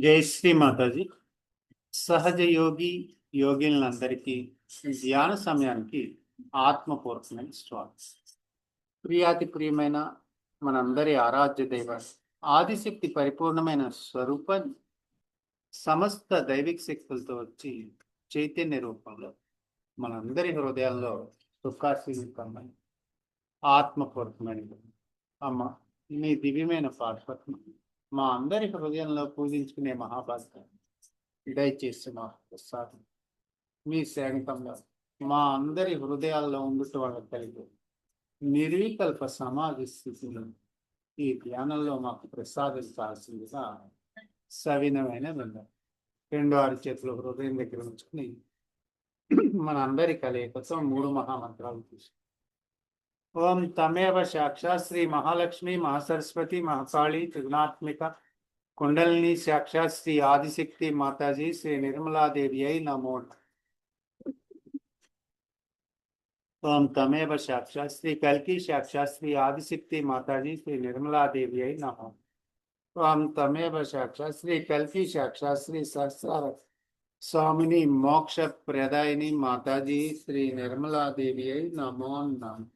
జై శ్రీ మాతాజీ. సహజ యోగి యోగిలందరికీ ధ్యాన సమయానికి ఆత్మపూర్వకమైన స్వాగతం. ప్రియాతి ప్రియమైన మనందరి ఆరాధ్య దైవ ఆదిశక్తి పరిపూర్ణమైన స్వరూపాన్ని సమస్త దైవిక శక్తులతో వచ్చి చైతన్య రూపంలో మనందరి హృదయాల్లో సుఖాశీలకమైన ఆత్మపూర్వకమైన అమ్మ మీ దివ్యమైన పాఠపత్నం మా అందరి హృదయంలో పూజించుకునే మహాభాగ్యం దయచేసి మా ప్రసాదం మీ సేవకంలో మా అందరి హృదయాల్లో ఉండుట వాళ్ళ కలిగి నిర్వికల్ప సమాధి స్థితిలో ఈ ధ్యానంలో మాకు ప్రసాదించాల్సిందిగా సవినమైన విందాం. 2 చేతులు హృదయం దగ్గర ఉంచుకుని మన అందరి కలయికతో 3 మహామంత్రాలు తీసుకు. ఓం తమేవ సాక్షాత్ శ్రీ మహాలక్ష్మి మహాసరస్వతి మహాకాళి త్రిగుణాత్మిక కుండలిని సాక్షాత్ శ్రీ ఆదిశక్తి మాతాజీ శ్రీ నిర్మలాదేవి అయి నమో. ఓం తమేవ సాక్షాత్ శ్రీ కల్కి సాక్షాత్ శ్రీ ఆదిశక్తి మాతాజీ శ్రీ నిర్మలాదేవి అయి నమో. ఓం తమేవ సాక్షాత్ శ్రీ కల్కి సాక్షాత్ శ్రీ సహస్ర స్వామిని మోక్ష ప్రదాయిని మాతాజీ శ్రీ నిర్మలాదేవి అయి నమో నమః.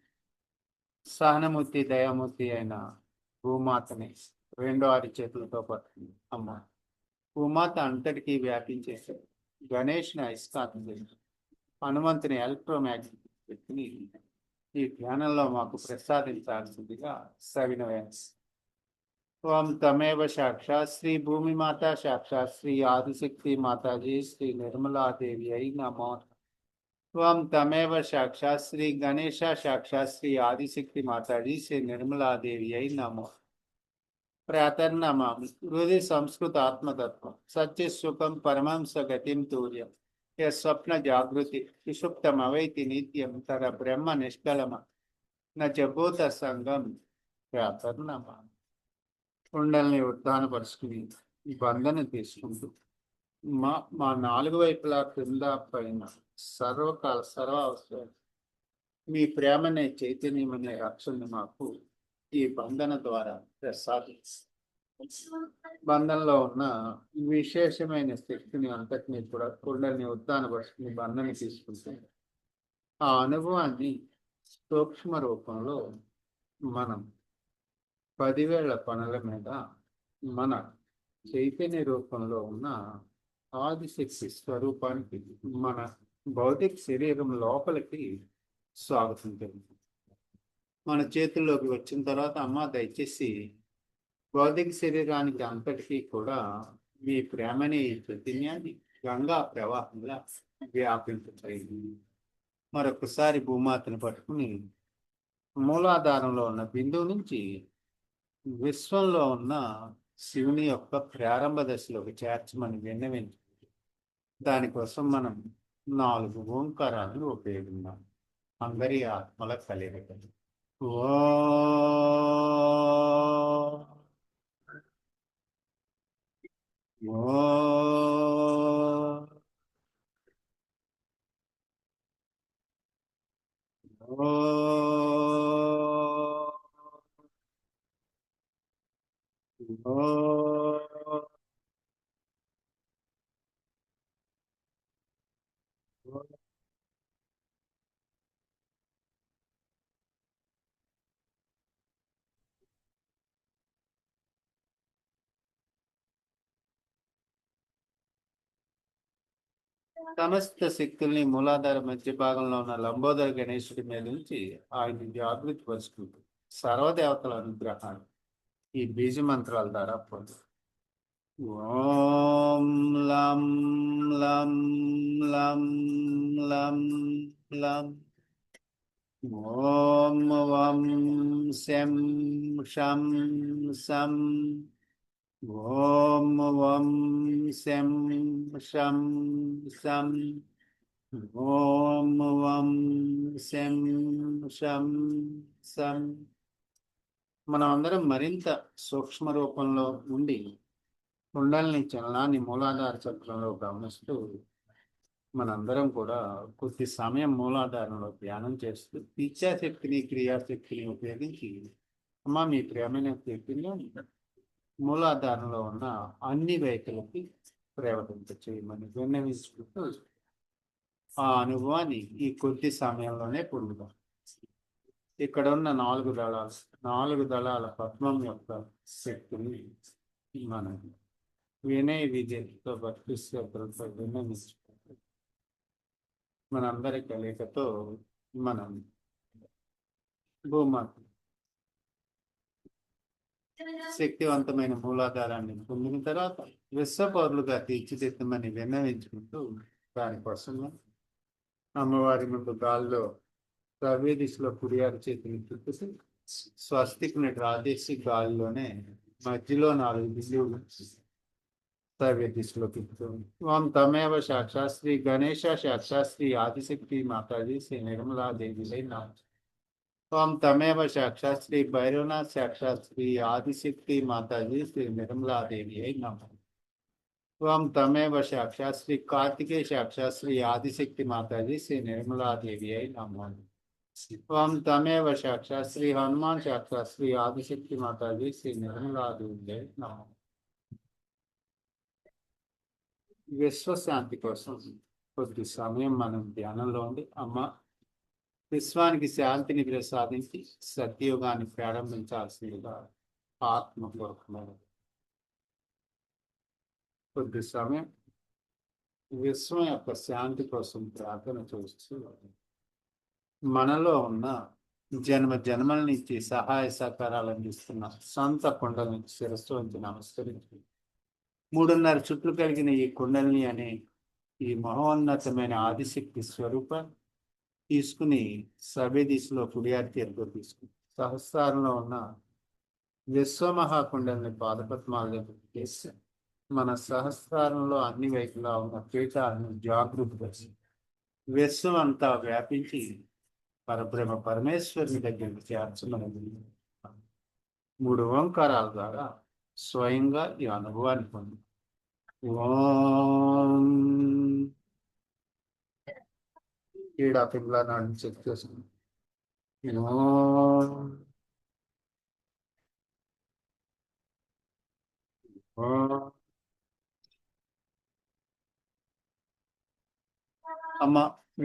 సహనమూర్తి దయామూర్తి అయిన భూమాతని 2 చేతులతో పట్టుకుంది. అమ్మ భూమాత అంతటికీ వ్యాపించేసే గణేష్ని అయస్కాంతం చేసి హనుమంతుని ఎలక్ట్రోమాగ్నెటిక్ శక్తిని ఈ ధ్యానంలో మాకు ప్రసాదించాల్సిందిగా సవినయం. ఓం తమేవ సాక్షాత్ శ్రీ భూమి మాత సాక్షాత్ శ్రీ ఆదిశక్తి మాతాజీ శ్రీ నిర్మలాదేవి అయి నమో. ఓం తమేవ సాక్షాత్ శ్రీ గణేశ సాక్షాత్ శ్రీ ఆదిశక్తి మాతాజీ శ్రీ నిర్మలాదేవి అయి నమో. ప్రాతర్నమామి హృదయ సంస్కృత ఆత్మతత్వం సత్య సుఖం పరమాంస గతిం తూర్యం స్వప్న జాగృతి సుషుప్తమవైతి నిత్యం తర బ్రహ్మ నిష్కలమ నూత సంగం. ప్రాతర్నమామి. కుండల్ని ఉత్థానపరుచుకుని బంధన తీసుకుంటూ మా 4 వైపులా క్రింద పైన సర్వకాల సర్వావసరం మీ ప్రేమనే చైతన్యం అనే రక్షణ మాకు ఈ బంధన ద్వారా ప్రసాదించి బంధంలో ఉన్న విశేషమైన శక్తిని అంతటినీ కూడా కుండల్ని ఉత్థానపరుచుకుని బంధన తీసుకుంటుంది. ఆ అనుభవాన్ని సూక్ష్మ రూపంలో మనం 10,000 పనుల మీద మన చైతన్య రూపంలో ఉన్న ఆదిశక్తి స్వరూపానికి మన భౌతిక శరీరం లోపలికి స్వాగతం తెలుపుతుంది. మన చేతుల్లోకి వచ్చిన తర్వాత అమ్మ దయచేసి భౌతిక శరీరానికి అంతటికీ కూడా మీ ప్రేమని చైతన్యాన్ని గంగా ప్రవాహంగా వ్యాపింపచేయండి. మరొకసారి భూమాతను పట్టుకుని మూలాధారంలో ఉన్న బిందువు నుంచి విశ్వంలో ఉన్న శివుని యొక్క ప్రారంభ దశలోకి చేర్చమని విన్నవించి దానికోసం మనం 4 ఓంకారాలను ఉపయోగిస్తున్నాం. అందరి ఆత్మల కలయిక. ఓ సమస్త శక్తుల్ని మూలాధార మధ్య భాగంలో ఉన్న లంబోదర గణేశుడి మీద నుంచి ఆయన జాగృతి పరుచుకుంటూ సర్వదేవతల అనుగ్రహాలు ఈ బీజ మంత్రాల ద్వారా పొందు. ఓం లం లం లం లం లం ఓం వం శం షం సం ఓం వం శం షం సం ఓం వం శం షం సం. మనం అందరం మరింత సూక్ష్మ రూపంలో ఉండి కుండలిని చలనాన్ని మూలాధార చక్రంలో గమనిస్తూ మనందరం కూడా కొద్ది సమయం మూలాధారంలో ధ్యానం చేస్తూ ఇచ్ఛాశక్తిని క్రియాశక్తిని ఉపయోగించి అమ్మ మీ ప్రేమైన శక్తిని మూలాధారంలో ఉన్న అన్ని వైపులకి ప్రేరేపింప చేయమని విన్నవించుకుంటూ ఆ అనుభవాన్ని ఈ కొద్ది సమయంలోనే పొందుతాం. ఇక్కడ ఉన్న నాలుగు దళాల పద్మం యొక్క శక్తిని మనం వినయ విజయతో భక్తి శ్రద్ధలతో విన్నవించుకుంటాం. మనందరి కలియకతో మనం భూమాత శక్తివంతమైన మూలాధారాన్ని పొందిన తర్వాత విశ్వపౌరులుగా తీర్చిదిద్దమని విన్నవించుకుంటూ దానికోసం అమ్మవారి ముందు గాల్లో ద్రవ్య దిశలో కుడియారు చేతిని తిప్పుతూ స్వస్తికుని రాజేసి గాలిలోనే మధ్యలో 4 బిల్లులు ద్రవ్య దిశలో తిప్పుతుంది. ఓం తమేవ సాక్షాత్ శ్రీ గణేశ సాక్షాత్ శ్రీ ఆదిశక్తి మాతాజీ శ్రీ నిర్మలాదేవి నామ. ఓం తమేవ సాక్షాత్ శ్రీ భైరవనాథ్ సాక్షాత్ శ్రీ ఆదిశక్తి మాతాజీ శ్రీ నిర్మలాదేవి అయి నమ. ఓం తమేవ సాక్షాత్ శ్రీ కార్తికేయ సాక్షాత్ శ్రీ ఆదిశక్తి మాతాజీ శ్రీ నిర్మలాదేవి అయి నమ. ఓం తమేవ సాక్షాత్ శ్రీ హనుమాన్ సాక్షాత్ శ్రీ ఆదిశక్తి మాతాజీ శ్రీ నిర్మలాదేవి అయి నమ. విశ్వశాంతి కోసం కొద్ది సమయం మనం ధ్యానంలో ఉండి అమ్మ విశ్వానికి శాంతిని ప్రసాదించి సత్యయుగాన్ని ప్రారంభించాల్సిందిగా ఆత్మపూర్వకమైన కొద్ది సమయం విశ్వం యొక్క శాంతి కోసం ప్రార్థన చేస్తూ మనలో ఉన్న జన్మల నుంచి సహాయ సహకారాలు అందిస్తున్న సొంత కుండలని శిరస్సు వంచి నమస్కరించి 3.5 చుట్లు కలిగిన ఈ కుండలిని అనే ఈ మహోన్నతమైన ఆదిశక్తి స్వరూపాన్ని తీసుకుని సభ్య దిశలో కుడియారి చేతితో తీసుకుని సహస్రారంలో ఉన్న విశ్వమహాకుండలిని పాదపద్మాల చేసి మన సహస్రారంలో అన్ని వైపులా ఉన్న పీఠాలను జాగృతి విశ్వం అంతా వ్యాపించి పరబ్రహ్మ పరమేశ్వరుని దగ్గరికి చేర్చమని 3 ఓంకారాల ద్వారా స్వయంగా ఈ అనుభవాన్ని పొంది ఓం ఈడా పిల్ల నాడు చెక్ చేసుకుని అమ్మ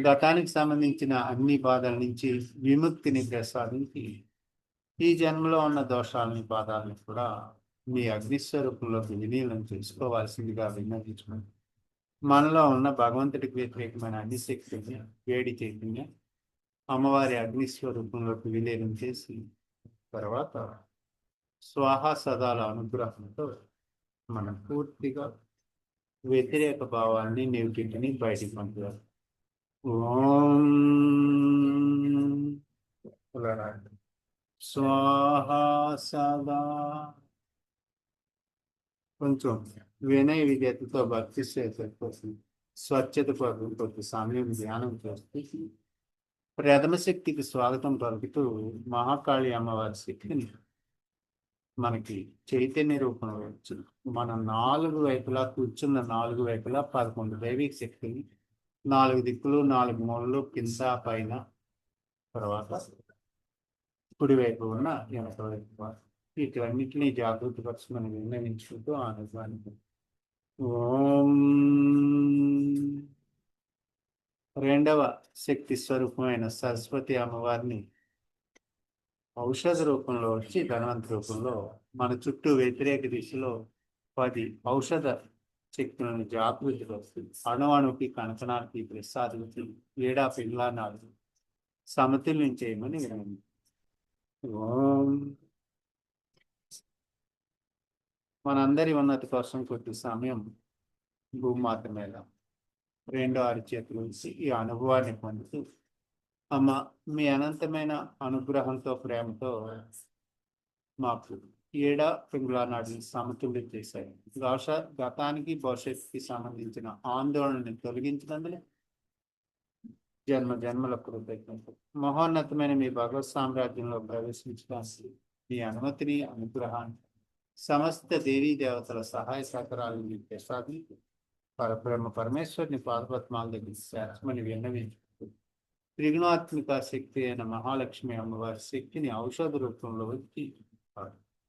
గతానికి సంబంధించిన అన్ని బాధల నుంచి విముక్తిని ప్రసాదించి ఈ జన్మలో ఉన్న దోషాలని బాధల్ని కూడా మీ అగ్నిస్వరూపంలోకి విలీనం చేసుకోవాల్సిందిగా విన్నవించుకుని మనలో ఉన్న భగవంతుడికి వ్యతిరేకమైన అన్ని శక్తిని వేడి చైతన్యం అమ్మవారి అగ్నిస్వరూపంలోకి విలీనం చేసి తర్వాత స్వాహా సదాల అనుగ్రహంతో మనం పూర్తిగా వ్యతిరేక భావాల్ని నెగిటివిటీని బయటికి పంపారు. ఓం స్వాహా సదా. కొంచెం వినయ విధేయతతో భక్తి చేసే కోసం స్వచ్ఛత కోసం కొద్ది సమయం ధ్యానం చేస్తూ ప్రథమ శక్తికి స్వాగతం పలుకుతూ మహాకాళి అమ్మవారి శక్తిని మనకి చైతన్య రూపంలో వచ్చు మన 4 వైపులా కూర్చున్న 4 వైపులా 11 దైవిక శక్తిని 4 దిక్కులు 4 మూలలు కింద పైన తర్వాత కుడివైపు ఉన్న వెనక వైపు వీటన్నిటినీ జాగృతి పరచమని నిర్ణయించుకుంటూ అనుభవానికి ఓం. రెండవ శక్తి స్వరూపమైన సరస్వతి అమ్మవారిని ఔషధ రూపంలో వచ్చి ధనవంత రూపంలో మన చుట్టూ వ్యతిరేక దిశలో 10 ఔషధ శక్తులను జాగృతి వస్తుంది అణువుకి కణకణానికి ప్రసాదించి ఏడా పిండ్లానాలు సమతుల్యం చేయమని వినండి. ఓం. మనందరి ఉన్నతి కోసం కొద్ది సమయం భూమాత మీద 2 అరిచేతులు ఉంచి ఈ అనుభవాన్ని పొందుతూ అమ్మ, మీ అనంతమైన అనుగ్రహంతో, ప్రేమతో మాకు ఏడ పింగుళ నాటిని సమతుల్యం చేశాయి. గతానికి భవిష్యత్తుకి సంబంధించిన ఆందోళనని తొలగించినందుకు జన్మ జన్మల కృతజ్ఞతలు. మహోన్నతమైన మీ భగవత్ సామ్రాజ్యంలో ప్రవేశించడానికి మీ అనుమతిని, అనుగ్రహాన్ని, సమస్త దేవీ దేవతల సహాయ సహకారాలు మీకు ప్రసాదించి పరబ్రహ్మ పరమేశ్వరుని పాదపద్మాల దగ్గర శాస్త్రమని విన్నవించుకుంటూ త్రిగుణాత్మిక శక్తి అయిన మహాలక్ష్మి అమ్మవారి శక్తిని ఔషధ రూపంలో వచ్చి,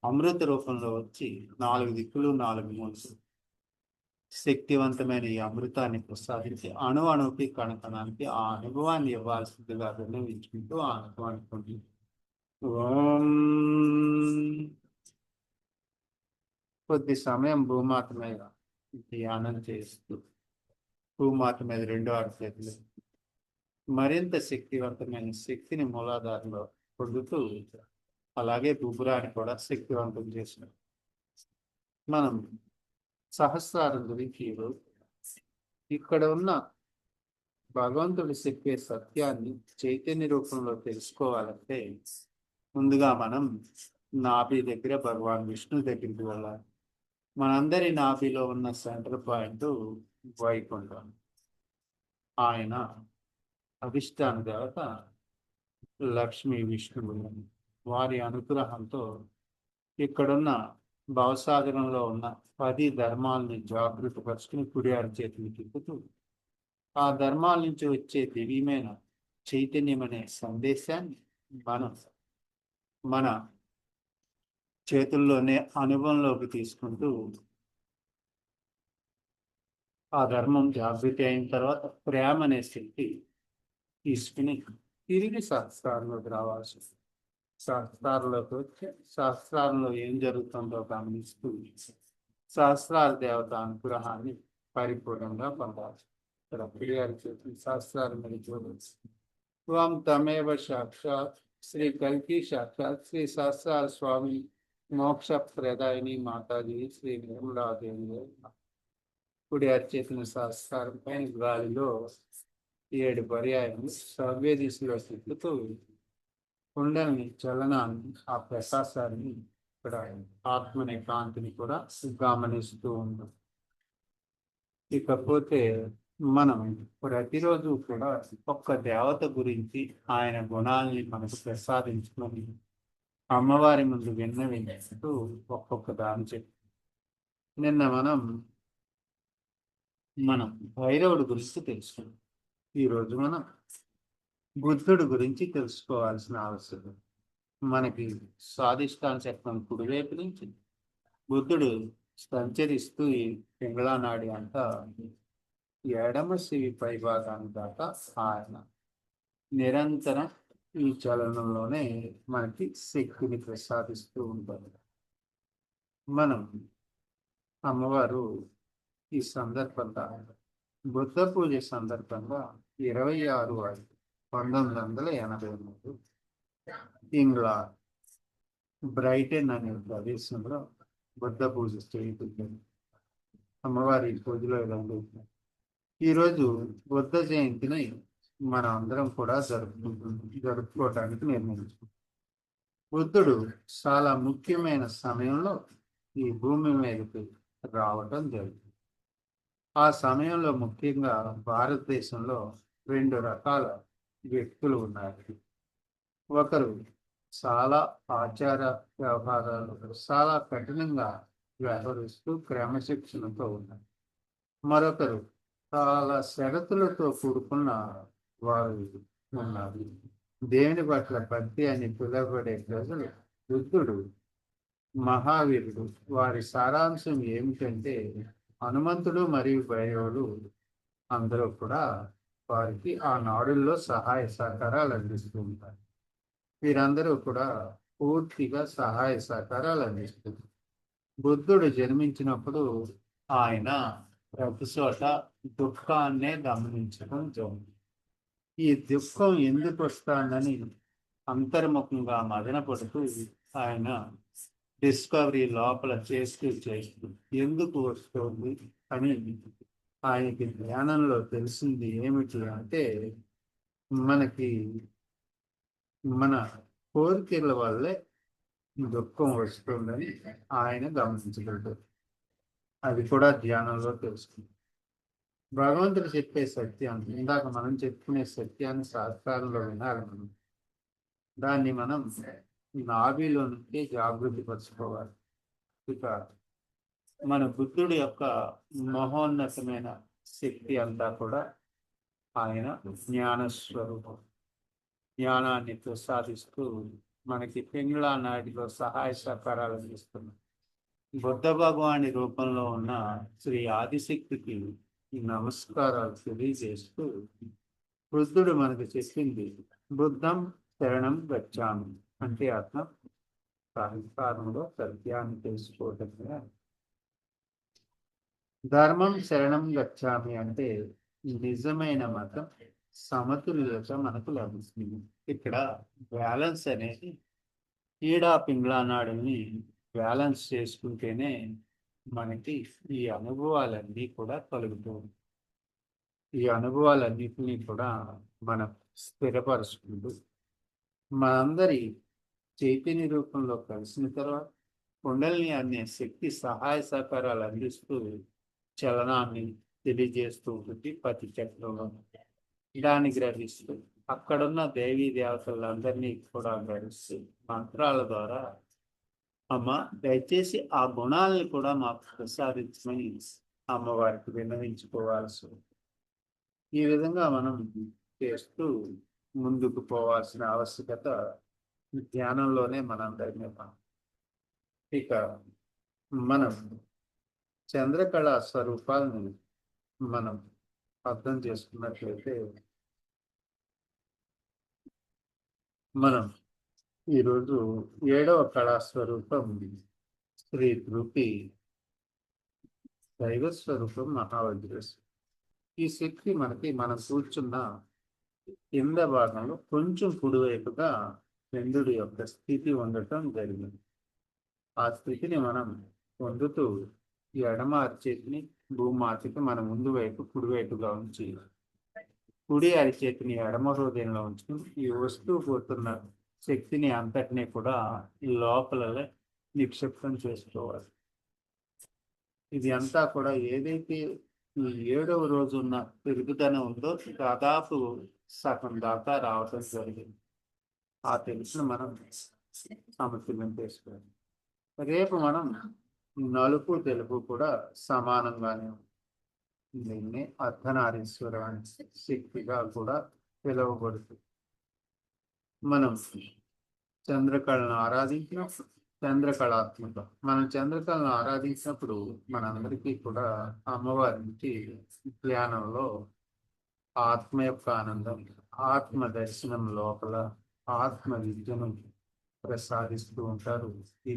అమృత రూపంలో వచ్చి 4 దిక్కులు 4 మూలలు శక్తివంతమైన ఈ అమృతాన్ని ప్రసాదించి అణువుకి కణకణానికి ఆ అనుభవాన్ని ఇవ్వాల్సిందిగా విన్నవించుకుంటూ ఆ అనుభవాన్ని పొంది ఓం కొద్ది సమయం భూమాత మీద ధ్యానం చేస్తూ భూమాత మీద 2 అరచేతులు మరింత శక్తివంతమైన శక్తిని మూలాధారంలో పొందుతూ అలాగే బుబురాన్ని కూడా శక్తివంతం చేసిన మనం సహస్రారం గురించి ఈరోజు ఇక్కడ ఉన్న భగవంతుడు చెప్పే సత్యాన్ని చైతన్య రూపంలో తెలుసుకోవాలంటే ముందుగా మనం నాభి దగ్గర భగవాన్ విష్ణు దగ్గరికి వెళ్ళాలి. మనందరి నాభిలో ఉన్న సెంటర్ పాయింట్ వైకుంఠం. ఆయన అధిష్టాన దేవత లక్ష్మీ విష్ణువులు. వారి అనుగ్రహంతో ఇక్కడున్న భవసాగరంలో ఉన్న 10 ధర్మాలని జాగృతి పరుచుకుని కుడి అరచేతిని తిప్పుతూ ఆ ధర్మాల నుంచి వచ్చే దివ్యమైన చైతన్యం అనే సందేశాన్ని మనం మన చేతుల్లోనే అనుభవంలోకి తీసుకుంటూ ఆ ధర్మం జాగృతి అయిన తర్వాత ప్రేమ అనే శక్తి తీసుకుని తిరిగి సహస్రాల్లోకి రావాల్సి వస్తుంది. సహస్రాల్లోకి వచ్చి సహస్రాల్లో ఏం జరుగుతుందో గమనిస్తూ సహస్రాల దేవత అనుగ్రహాన్ని పరిపూర్ణంగా పొందాలి. ఇక్కడ ప్రియాలు చేసి సహస్రాల మీద చూడవచ్చు. త్వం తమేవ సాక్షాత్ శ్రీ కల్కి సాక్షాత్ శ్రీ సహస్రాల స్వామి మోక్ష ప్రదాయిని మాతాజీ శ్రీ నిర్మలాదేవి. కుడి అర్చేతిన సహస్రారం పైన గాలిలో 7 పర్యాయాలు సవ్య దిశలో తిప్పుతూ కుండల్ని చలనాన్ని ఆ ప్రకాశాన్ని ఇక్కడ ఆత్మని కాంతిని కూడా గమనిస్తూ ఉన్నాం. ఇకపోతే మనం ప్రతిరోజు కూడా ఒక్క దేవత గురించి ఆయన గుణాలని మనకు ప్రసాదించుకొని అమ్మవారి ముందు విన్నవించుతూ ఒక్కొక్క దాని చెప్పి నిన్న మనం భైరవుడి గురించి తెలుసుకున్నాం. ఈరోజు మనం బుద్ధుడు గురించి తెలుసుకోవాల్సిన అవసరం. మనకి స్వాదిష్టాన చక్రం కుడివైపు నుంచి బుద్ధుడు సంచరిస్తూ ఈ పింగళా నాడి అంతా ఎడమ శివి పైభాగాన్ని దాకా ఆయన నిరంతరం ఈ చలనంలోనే మనకి శక్తిని ప్రసాదిస్తూ ఉంటారు. మనం అమ్మవారు ఈ సందర్భంగా బుద్ధ పూజ సందర్భంగా 26/5/1983 ఇంగ్లాండ్ బ్రైటన్ అనే ప్రదేశంలో బుద్ధ పూజ చేయుతుంది. అమ్మవారి పూజలో ఇలా ఉంటుంది. ఈరోజు బుద్ధ జయంతిని మనం అందరం కూడా జరుపుకోవటానికి నిర్ణయించుకుంటాం. బుద్ధుడు చాలా ముఖ్యమైన సమయంలో ఈ భూమి మీదకి రావటం జరుగుతుంది. ఆ సమయంలో ముఖ్యంగా భారతదేశంలో 2 రకాల వ్యక్తులు ఉన్నారు. ఒకరు చాలా ఆచార వ్యవహారాలు చాలా కఠినంగా వ్యవహరిస్తూ క్రమశిక్షణతో ఉన్నారు. మరొకరు చాలా షరతులతో కూడుకున్న వారు ఉన్నారు. దేవుని పట్ల భక్తి అని పిలువబడే ప్రజలు బుద్ధుడు, మహావీరుడు. వారి సారాంశం ఏమిటంటే హనుమంతుడు మరియు భైరవుడు అందరూ కూడా వారికి ఆ నాడుల్లో సహాయ సహకారాలు అందిస్తూ ఉంటారు. వీరందరూ కూడా పూర్తిగా సహాయ సహకారాలు అందిస్తారు. బుద్ధుడు జన్మించినప్పుడు ఆయన ప్రతి చోట దుఃఖాన్నే గమనించడం జరిగింది. ఈ దుఃఖం ఎందుకు వస్తుందని అంతర్ముఖంగా మదనపడుతూ ఆయన డిస్కవరీ లోపల చేస్తూ ఎందుకు వస్తుంది అని ఆయనకి ధ్యానంలో తెలిసింది ఏమిటి అంటే మనకి మన కోరికల వల్లే దుఃఖం వస్తుందని ఆయన గమనించగలడు. అది కూడా ధ్యానంలో తెలుస్తుంది. భగవంతుడు చెప్పే సత్యాన్ని, ఇందాక మనం చెప్పుకునే సత్యాన్ని శాస్త్రాలలో వినాలి మనం. దాన్ని మనం నాభిలో నుండి జాగృతి పరచుకోవాలి. ఇక మన బుద్ధుడి యొక్క మహోన్నతమైన శక్తి అంతా కూడా ఆయన జ్ఞానస్వరూపం. జ్ఞానాన్ని ప్రసాదిస్తూ మనకి పింగళ నాడిలో సహాయ సహకారాలు అందిస్తున్నాం. బుద్ధ భగవాని రూపంలో ఉన్న శ్రీ ఆదిశక్తికి నమస్కారాలు తెలియజేస్తూ బుద్ధుడు మనకు చెప్పింది బుద్ధం శరణం గచ్చామి అంటే అర్థం సంస్కారంలో సత్యాన్ని తెలుసుకోవటమే. ధర్మం శరణం గచ్చామి అంటే నిజమైన మతం సమతుల్యత మనకు లభిస్తుంది. ఇక్కడ బ్యాలెన్స్ అనేది ఈడా పింగ్లా నాడుని బ్యాలెన్స్ చేసుకుంటేనే మనకి ఈ అనుభవాలన్నీ కూడా కలుగుతుంది. ఈ అనుభవాలన్నింటినీ కూడా మనం స్థిరపరుచుకుంటూ మనందరి చైతన్య రూపంలో కలిసిన తర్వాత కుండలిని అనే శక్తి సహాయ సహకారాలు అందిస్తూ చలనాన్ని తెలియజేస్తూ ఉంటుంది. ప్రతి చక్రంలో దాన్ని గ్రహిస్తూ అక్కడున్న దేవీ దేవతలందరినీ కూడా గ్రహిస్తూ మంత్రాల ద్వారా అమ్మ దయచేసి ఆ గుణాలను కూడా మాకు ప్రసాదించమని అమ్మవారికి విన్నవించుకోవాల్సి. ఈ విధంగా మనం చేస్తూ ముందుకు పోవాల్సిన ఆవశ్యకత ధ్యానంలోనే మనందరినీ. ఇక మనం చంద్రకళ స్వరూపాలను మనం అర్థం చేసుకున్నట్లయితే మనం ఈరోజు 7వ కళాస్వరూపం శ్రీ ధృతి దైవ స్వరూపం మహావజ్రస్. ఈ శక్తి మనకి మనం కూర్చున్న కింద భాగంలో కొంచెం కుడివైపుగా చంద్రుడి యొక్క స్థితి ఉండటం జరిగింది. ఆ స్థితిని మనం పొందుతూ ఎడమ అరిచేతిని భూమాతకి మన ముందు వైపు కుడివైపుగా ఉంచి కుడి అరిచేతిని ఎడమ హృదయంలో ఉంచుకుని ఈ వస్తువు పోతున్న శక్తిని అంతటినీ కూడా లోపల నిక్షిప్తం చేసుకోవాలి. ఇది అంతా కూడా ఏదైతే ఈ 7వ రోజు ఉన్న పెరుగుదల ఉందో దాదాపు సగం దాకా రావటం జరిగింది. ఆ తెలుసును మనం సమతుల్యం చేసుకోవాలి. రేపు మనం నలుపు తెలుపు కూడా సమానంగానే దీన్ని అర్ధనారీశ్వర శక్తిగా కూడా పిలువబడుతుంది. మనం చంద్రకళను ఆరాధించినప్పుడు చంద్రకళాత్మక మనం చంద్రకళను ఆరాధించినప్పుడు మనందరికీ కూడా అమ్మవారి నుంచి ధ్యానంలో ఆత్మ యొక్క ఆనందం, ఆత్మ దర్శనం లోపల ఆత్మ విద్యను ప్రసాదిస్తూ ఉంటారు. ఈ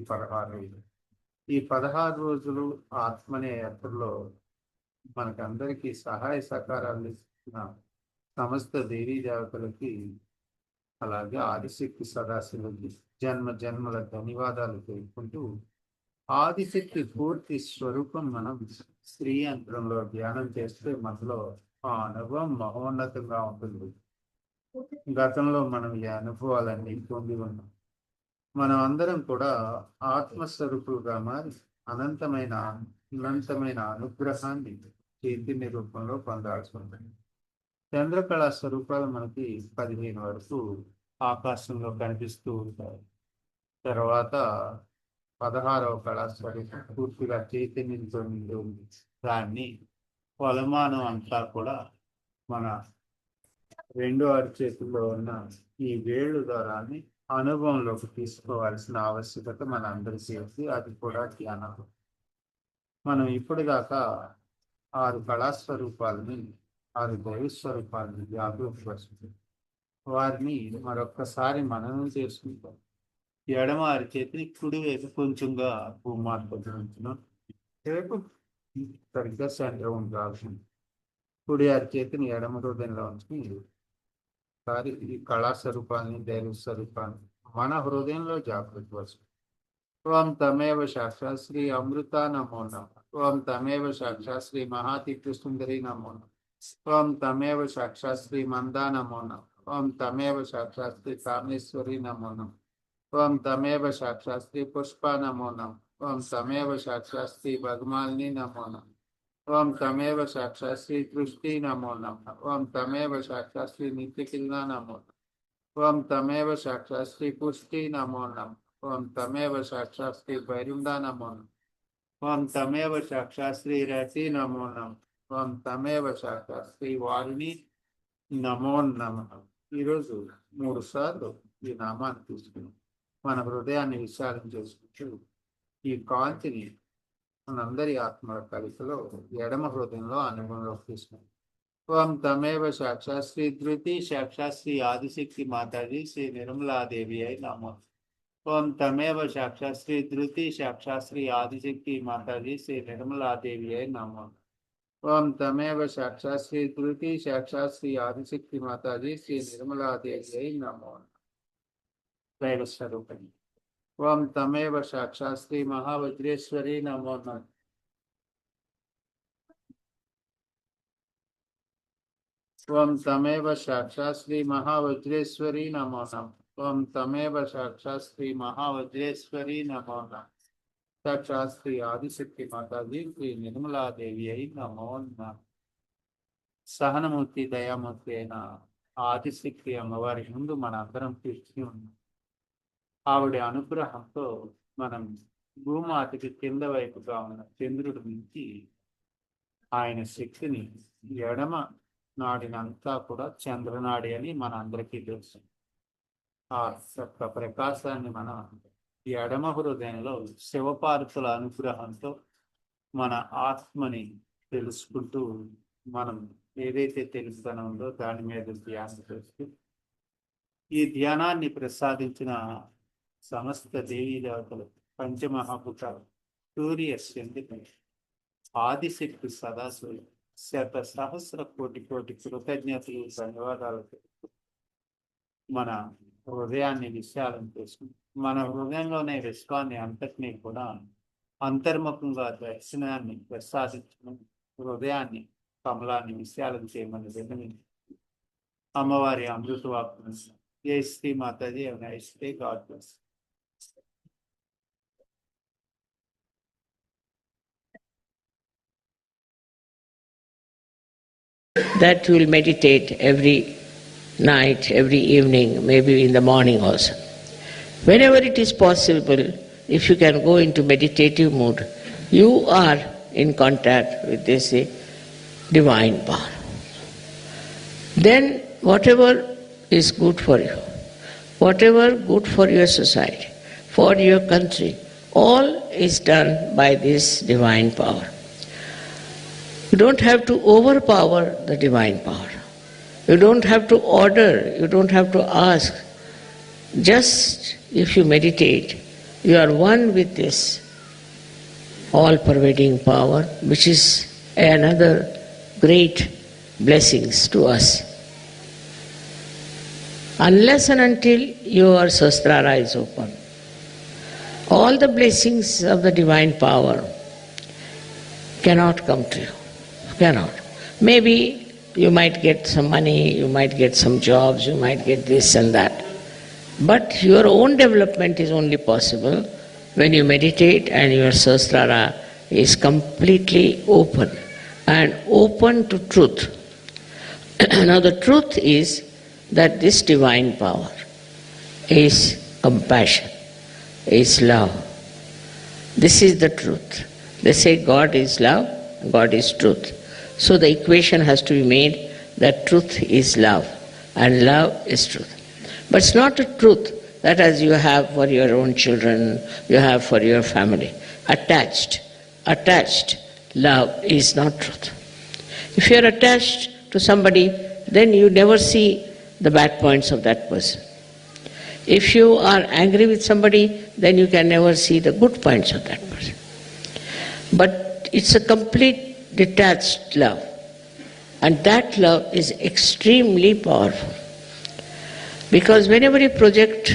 16 రోజులు ఆత్మనే యాత్రలో మనకందరికీ సహాయ సహకారాలు ఇస్తున్న సమస్త దేవీ దేవతలకి అలాగే ఆదిశక్తి సదాశివుడికి జన్మ జన్మల ధన్యవాదాలు తెలుపుకుంటూ ఆదిశక్తి పూర్తి స్వరూపం మనం స్త్రీ యంత్రంలో ధ్యానం చేస్తే మనలో ఆ అనుభవం మహోన్నతంగా ఉంటుంది. గతంలో మనం ఈ అనుభవాలన్నీ పొంది ఉన్నాం. మనం అందరం కూడా ఆత్మస్వరూపులుగా మారి అనంతమైన అనుగ్రహాన్ని చైతన్య రూపంలో పొందాల్సి ఉంటుంది. చంద్రకళ స్వరూపాలు మనకి 15 వరకు ఆకాశంలో కనిపిస్తూ ఉంటాయి. తర్వాత 16వ కళాస్వరూపం పూర్తిగా చైతన్యంతో నిండి ఉంది. దాన్ని కొలమానం అంతా కూడా మన 2 అరిచేతుల్లో ఉన్న ఈ వేళ్ళు ద్వారాన్ని అనుభవంలోకి తీసుకోవాల్సిన ఆవశ్యకత మన అందరికీ ఉంది. అది కూడా ధ్యానం. మనం ఇప్పటిదాకా 6 కళాస్వరూపాలని 6 దైవస్వరూపాలని జాగృతపరుస్తుంది. వారిని మరొక్కసారి మననం చేసుకుంటాం. ఎడమ అరిచేతిని కుడివైపు కొంచెంగా భూమాత ఉంచున్నాం. రేపు సరిగ్గా సెంటర్ ఉండాల్సింది. కుడి అరిచేతిని ఎడమ హృదయంలో ఉంచుకుని ఒకసారి ఈ కళాస్వరూపాన్ని దైవ స్వరూపాన్ని మన హృదయంలో జాగృతి వస్తుంది. ఓం తమేవ సాక్షాత్ శ్రీ అమృత నమో నమః. ఓం తమేవ సాక్షాత్ శ్రీ మహాతీర్థ సుందరి నమో నమః. ఓం తమేవ సాక్షాత్ శ్రీ మందా నమో నమః. ओम तमेव साक्षात् श्री कामेश्वरी नमो नमः। ओम तमेव साक्षात् श्री पुष्पा नमो नमः। ओम तमेव साक्षात् श्री भगमालिनी नमो नमः। ओम तमेव साक्षात् श्री दृष्टि नमो नमः। ओम तमेव साक्षात् श्री नित्यकिल्ला नमो नमः। ओम तमेव साक्षात् श्री पुष्टि नमो नमः। ओम तमेव साक्षात् श्री भैरुंडा नमो नमः। ओम तमेव साक्षात् श्री रति नमो नमः। ओम तमेव साक्षात् श्री वारिणी నమో నమః. ఈరోజు 3 సార్లు ఈ నామాన్ని తీసుకుని మన హృదయాన్ని విశాలం చేసుకుంటూ ఈ కాంతిని మనందరి ఆత్మ కలికలో ఎడమ హృదయంలో అనుభవంలోకి తీసుకున్నాం. ఓం తమేవ సాక్షాత్ శ్రీ ధృతి సాక్షాత్ శ్రీ ఆదిశక్తి మాతాజీ శ్రీ నిర్మలాదేవి అయి నమో. ఓం తమేవ సాక్షాత్ శ్రీ ధృతి సాక్షాత్ శ్రీ ఆదిశక్తి మాతాజీ శ్రీ నిర్మలాదేవి అయి నమో. ओम तमेव साक्षात् श्री धृति साक्षात् श्री आदिशक्ति माताजी श्री निर्मला देवी नमो दैव स्वरूपिणी. ओम तमेव साक्षात् श्री महावज्रेश्वरी नमो नमः. ओम तमेव साक्षात् श्री महावज्रेश्वरी नमो नमः. ओम तमेव साक्षात् श्री महावज्रेश्वरी नमो नमः. साक्षात् श्री आदिशक्ति माताजी श्री निर्मला देवी अई नमो नमः. సహనమూర్తి దయామూర్తి అయిన ఆదిశక్తి అమ్మవారి ముందు మన అందరం కూర్చుని ఉన్నాం. ఆవిడ అనుగ్రహంతో మనం భూమాతకి కింద వైపుగా ఉన్న చంద్రుడి నుంచి ఆయన శక్తిని ఎడమ నాడినంతా కూడా చంద్రనాడి అని మన అందరికీ తెలుసు. ఆ యొక్క ప్రకాశాన్ని మనం ఎడమ హృదయంలో శివపార్వతుల అనుగ్రహంతో మన ఆత్మని తెలుసుకుంటూ మనం ఏదైతే తెలుసుకుని ఉందో దాని మీద ధ్యానం చేస్తూ ఈ ధ్యానాన్ని ప్రసాదించిన సమస్త దేవీ దేవతలు పంచమహాభూతాలు సూర్య చంద్రుడు ఆదిశక్తి సదాశివులు శత సహస్ర కోటి కోటి కృతజ్ఞతలు ధన్యవాదాలు మన హృదయాన్ని విశాలం చేసుకుంటాం. మన హృదయంలోనే విశ్వాన్ని అంతటినీ కూడా అంతర్ముఖంగా దర్శనాన్ని ప్రసాదించడం, హృదయాన్ని కమలాన్ని విశాలం చేయమని విన్నవించి అమ్మవారి అమృతవాక్యం జై శ్రీ మాతాజీ జై Shri god bless. That you will meditate every night, every evening, maybe in the morning also. Whenever it is possible, if you can go into meditative mood, you are in contact with this divine power. Then whatever is good for you, whatever good for your society, for your country, all is done by this divine power. You don't have to overpower the divine power. You don't have to order, you don't have to ask. Just if you meditate, you are one with this all-pervading power, which is another great blessings to us. Unless and until your sastrara is open, all the blessings of the divine power cannot come to you. Cannot. Maybe you might get some money, you might get some jobs, you might get this and that. But your own development is only possible when you meditate and your sastrara is completely open and open to truth. Now the truth is that this divine power is compassion, is love. This is the truth. They say God is love, God is truth. So the equation has to be made that truth is love and love is truth. But it's not a truth that as you have for your own children, you have for your family. Attached love is not truth. If you are attached to somebody, then you never see the bad points of that person. If you are angry with somebody, then you can never see the good points of that person. But it's a complete detached love. And that love is extremely powerful. Because whenever you project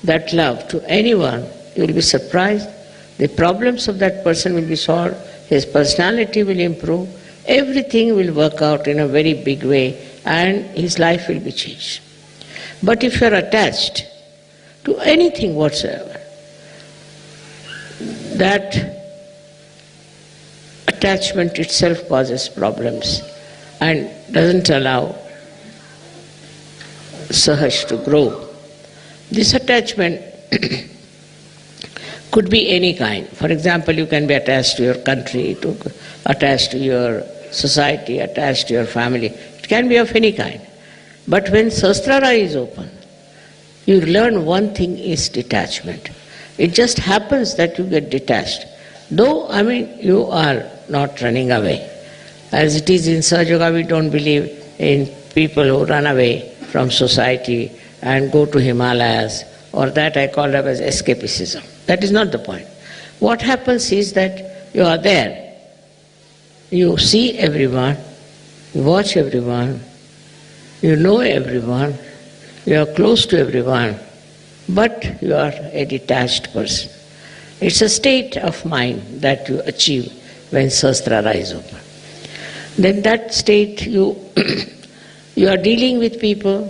that love to anyone, you will be surprised. The problems of that person will be solved, his personality will improve, everything will work out in a very big way and his life will be changed. But if you are attached to anything whatsoever, that attachment itself causes problems and doesn't allow Sahaj to grow. This attachment could be any kind. For example, you can be attached to your country, attached to your society, attached to your family. It can be of any kind. But when Sahasrara is open, you learn one thing is detachment. It just happens that you get detached. Though, you are not running away. As it is in Sahaja Yoga, we don't believe in people who run away from society and go to Himalayas, or that I call it as escapism. That is not the point. What happens is that you are there. You see everyone, you watch everyone, you know everyone, you are close to everyone, but you are a detached person. It's a state of mind that you achieve when Sahasrara is open. Then that state you you are dealing with people,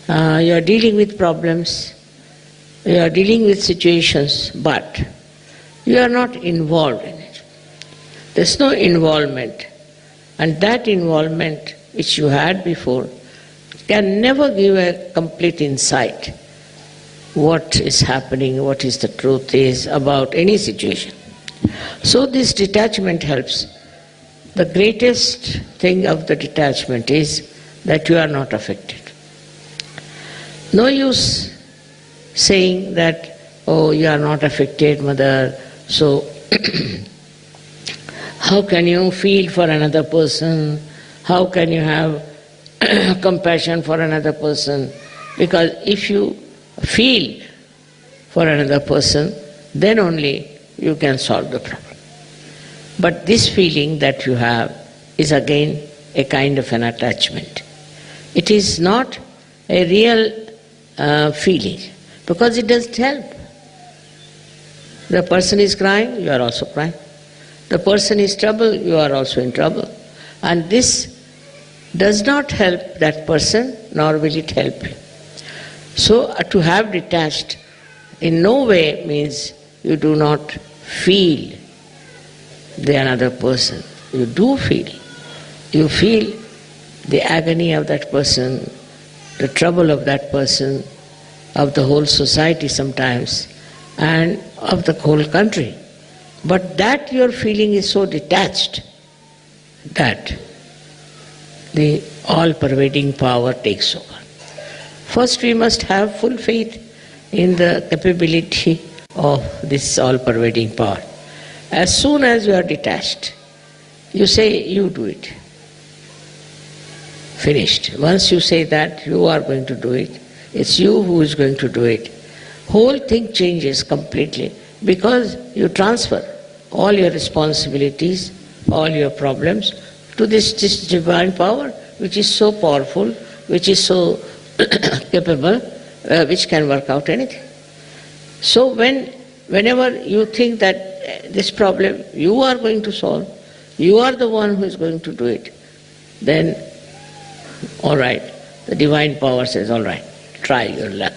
you are dealing with problems, you are dealing with situations, but you are not involved in it. There's no involvement. And that involvement which you had before can never give a complete insight what is happening, what is the truth is about any situation. So this detachment helps. The greatest thing of the detachment is that you are not affected. No use saying that, oh, you are not affected, mother, so how can you feel for another person? How can you have compassion for another person? Because if you feel for another person, then only you can solve the problem. But this feeling that you have is again a kind of an attachment. It is not a real feeling, because it doesn't help. The person is crying, you are also crying. The person is troubled, you are also in trouble. And this does not help that person, nor will it help you. So to have detached in no way means you do not feel the another person. You do feel. You feel the agony of that person, the trouble of that person, of the whole society sometimes, and of the whole country. But that your feeling is so detached that the all-pervading power takes over. First we must have full faith in the capability of this all-pervading power. As soon as you are detached, you say, you do it. Finished. Once you say that you are going to do it, it's you who is going to do it, whole thing changes completely, because you transfer all your responsibilities, all your problems to this divine power, which is so powerful, which is so capable, which can work out anything. So whenever you think that this problem you are going to solve, you are the one who is going to do it, then all right, the divine power says, all right, try your luck.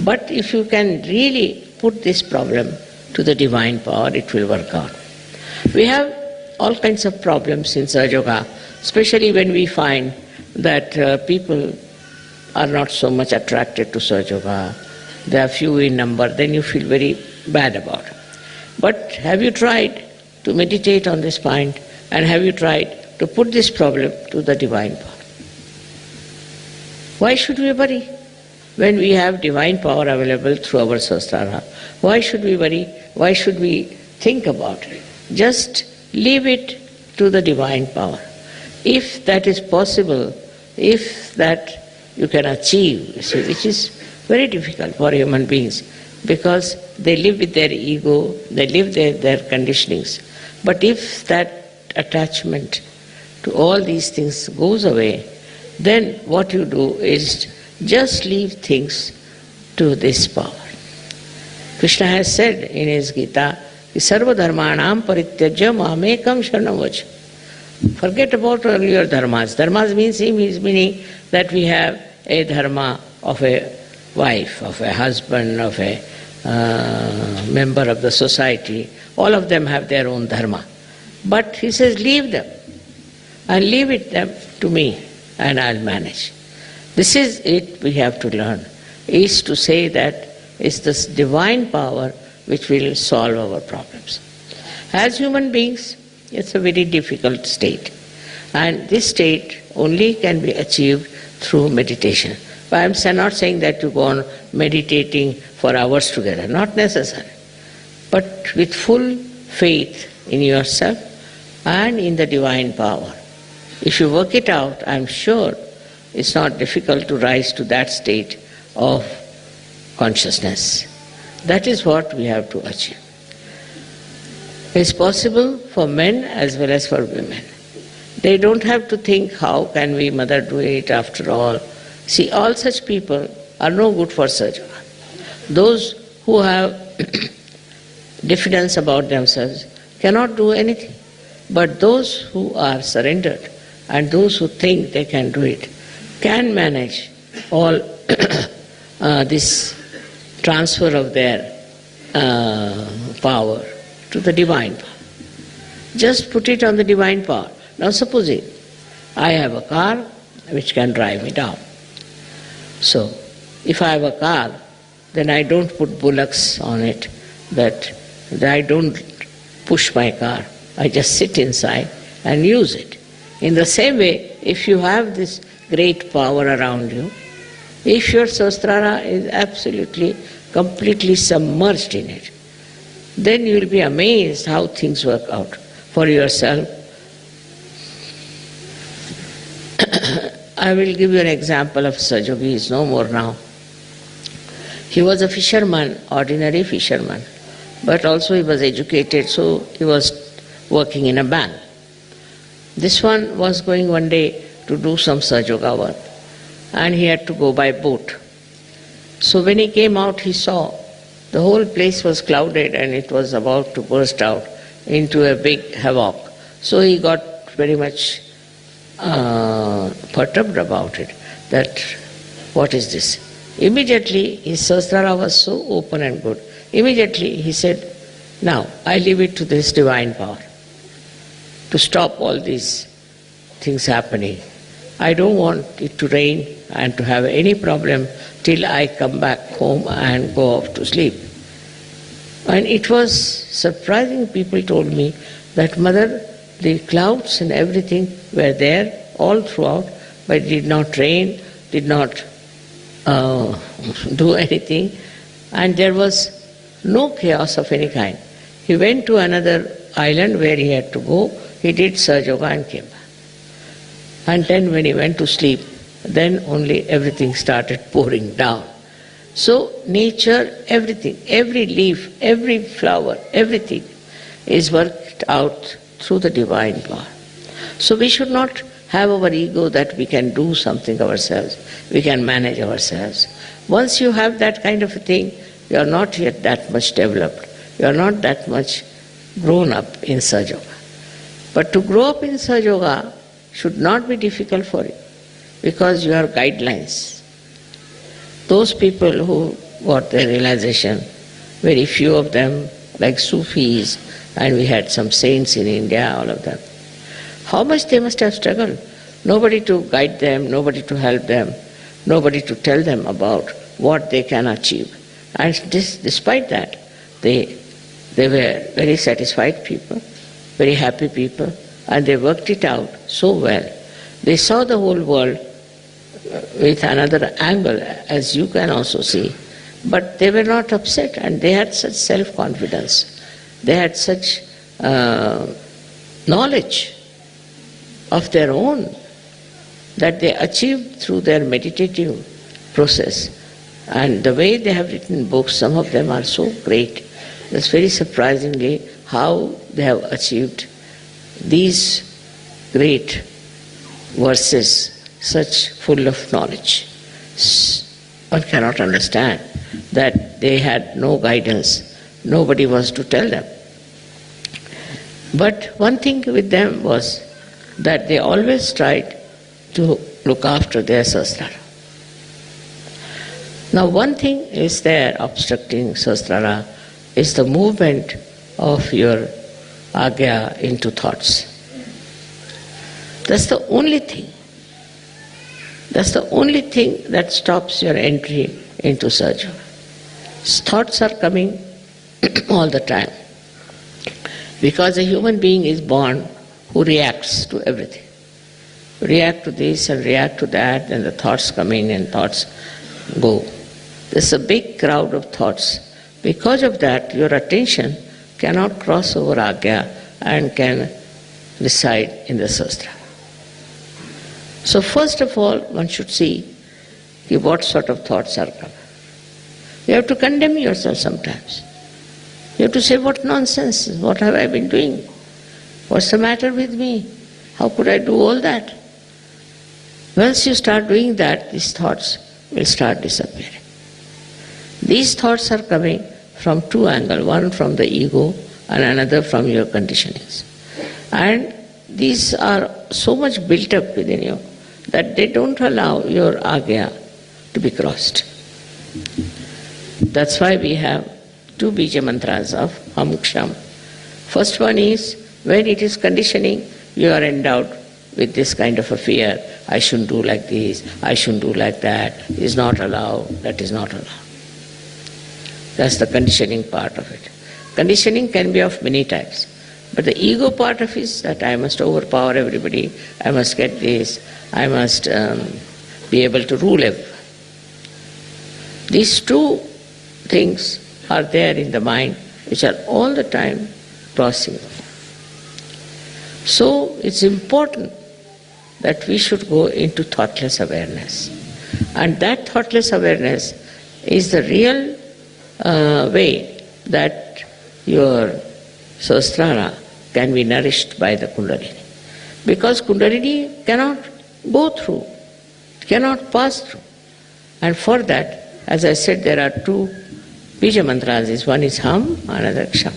But if you can really put this problem to the divine power, it will work out. We have all kinds of problems in Sahaja Yoga, especially when we find that people are not so much attracted to Sahaja Yoga, they are few in number, then you feel very bad about it. But have you tried to meditate on this point, and have you tried to put this problem to the divine power? Why should we worry when we have divine power available through our Sahasrara? Why should we worry? Why should we think about it? Just leave it to the divine power. If that is possible, if that you can achieve, which is very difficult for human beings, because they live with their ego, they live their conditionings. But if that attachment to all these things goes away, then what you do is just leave things to this power. Krishna has said in his Gita, Sarva dharmanam parityajya mamekam sharanam vacha. Forget about earlier dharmas. Dharmas means meaning that we have a dharma of a wife, of a husband, of a member of the society. All of them have their own dharma. But he says, leave them and leave it them to me and I'll manage. This is it we have to learn, is to say that it's this divine power which will solve our problems. As human beings, it's a very difficult state. And this state only can be achieved through meditation. But I'm not saying that you go on meditating for hours together, not necessary. But with full faith in yourself and in the divine power. If you work it out, I'm sure it's not difficult to rise to that state of consciousness. That is what we have to achieve. It's possible for men as well as for women. They don't have to think, how can we, mother, do it after all? See, all such people are no good for Sahaja. Those who have diffidence about themselves cannot do anything. But those who are surrendered and those who think they can do it can manage all this transfer of their power to the divine power. Just put it on the divine power. Now supposing I have a car which can drive me down. So if I have a car, then I don't put bullocks on it, that I don't push my car. I just sit inside and use it. In the same way, if you have this great power around you, if your sahasrara is absolutely, completely submerged in it, then you will be amazed how things work out for yourself. I will give you an example of Sahaja. He is no more now. He was a fisherman, ordinary fisherman, but also he was educated, so he was working in a bank. This one was going one day to do some Sahaja work, and he had to go by boat. So when he came out, he saw the whole place was clouded and it was about to burst out into a big havoc. So he got very much perturbed about it, that what is this? Immediately his sahasrara was so open and good. Immediately he said, now I leave it to this divine power to stop all these things happening. I don't want it to rain and to have any problem till I come back home and go off to sleep. And it was surprising. People told me that, Mother, the clouds and everything were there all throughout, but it did not rain, did not do anything, and there was no chaos of any kind. He went to another island where he had to go, he did Sahaja Yoga and came back. And then when he went to sleep, then only everything started pouring down. So nature, everything, every leaf, every flower, everything is worked out through the divine power. So we should not have our ego that we can do something ourselves, we can manage ourselves. Once you have that kind of a thing, you are not yet that much developed, you are not that much grown up in Sahaja Yoga. But to grow up in Sahaja Yoga should not be difficult for you, because you have guidelines. Those people who got their realization, very few of them, like Sufis, and we had some saints in India, all of them, how much they must have struggled. Nobody to guide them, nobody to help them, nobody to tell them about what they can achieve. And despite that, they were very satisfied people, very happy people, and they worked it out so well. They saw the whole world with another angle, as you can also see. But they were not upset, and they had such self-confidence. They had such knowledge of their own that they achieved through their meditative process. And the way they have written books, some of them are so great. It's very surprisingly how they have achieved these great verses, such full of knowledge. One cannot understand that they had no guidance, nobody was to tell them. But one thing with them was that they always tried to look after their Sahasrara. Now one thing is there obstructing Sahasrara is the movement of your Agya into thoughts. That's the only thing. That's the only thing that stops your entry into Sahaja. Thoughts are coming all the time. Because a human being is born who reacts to everything. React to this and react to that, and the thoughts come in and thoughts go. There's a big crowd of thoughts. Because of that, your attention cannot cross over Agya and can reside in the Sahasrara. So first of all, one should see what sort of thoughts are coming. You have to condemn yourself sometimes. You have to say, what nonsense, what have I been doing? What's the matter with me? How could I do all that? Once you start doing that, these thoughts will start disappearing. These thoughts are coming from two angles, one from the ego and another from your conditionings. And these are so much built up within you that they don't allow your Agya to be crossed. That's why we have two Bija mantras of Ham Ksham. First one is, when it is conditioning, you are endowed with this kind of a fear. I shouldn't do like this, I shouldn't do like that, is not allowed, that is not allowed. That's the conditioning part of it. Conditioning can be of many types. But the ego part of it is that I must overpower everybody, I must get this, I must be able to rule everyone. These two things are there in the mind which are all the time crossing. So it's important that we should go into thoughtless awareness. And that thoughtless awareness is the real way that your Sahasrara can be nourished by the Kundalini. Because Kundalini cannot go through, cannot pass through. And for that, as I said, there are two Bija mantras. One is Ham, another Ksham.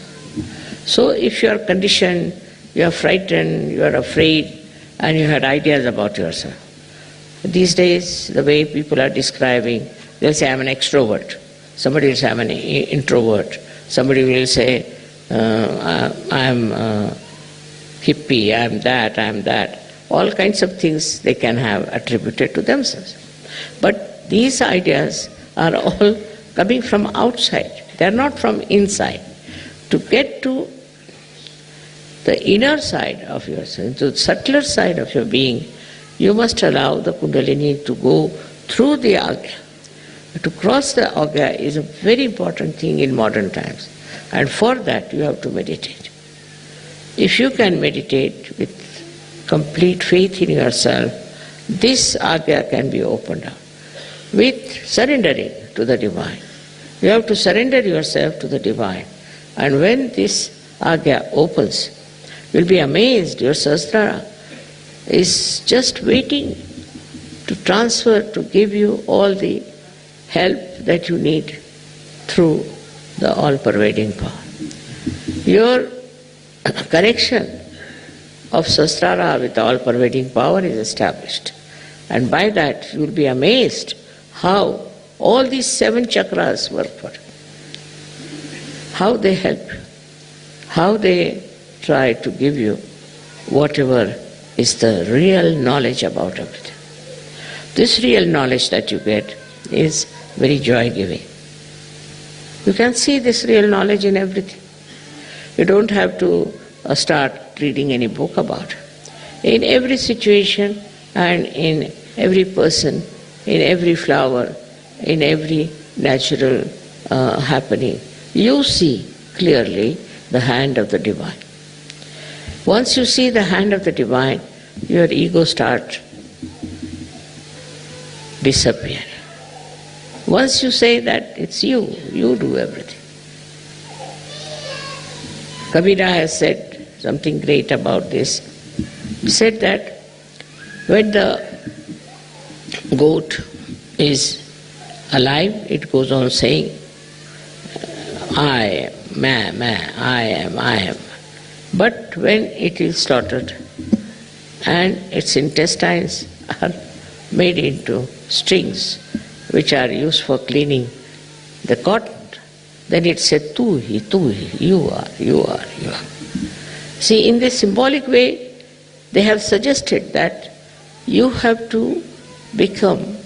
So if you are conditioned, you are frightened, you are afraid, and you had ideas about yourself. These days, the way people are describing, they'll say, I'm an extrovert. Somebody will say, I'm an introvert. Somebody will say, I'm hippie, I'm that. All kinds of things they can have attributed to themselves. But these ideas are all coming from outside. They are not from inside. To get to the inner side of yourself, to the subtler side of your being, you must allow the Kundalini to go through the Agya. To cross the Agya is a very important thing in modern times. And for that you have to meditate. If you can meditate with complete faith in yourself, this Agya can be opened up. With surrendering to the Divine. You have to surrender yourself to the Divine. And when this Agya opens, you'll be amazed. Your Sahasrara is just waiting to transfer, to give you all the help that you need through the all-pervading power. Your connection of Sahasrara with the all-pervading power is established. And by that you will be amazed how all these 7 chakras work for you. How they help you. How they try to give you whatever is the real knowledge about everything. This real knowledge that you get is very joy-giving. You can see this real knowledge in everything. You don't have to start reading any book about it. In every situation and in every person, in every flower, in every natural happening, you see clearly the hand of the Divine. Once you see the hand of the Divine, your ego starts disappearing. Once you say that it's you do everything. Kabira has said something great about this. He said that when the goat is alive, it goes on saying, I am, I am. But when it is slaughtered, and its intestines are made into strings which are used for cleaning the cotton. Then it said, tu hi, you are, you are, you are. See, in this symbolic way, they have suggested that you have to become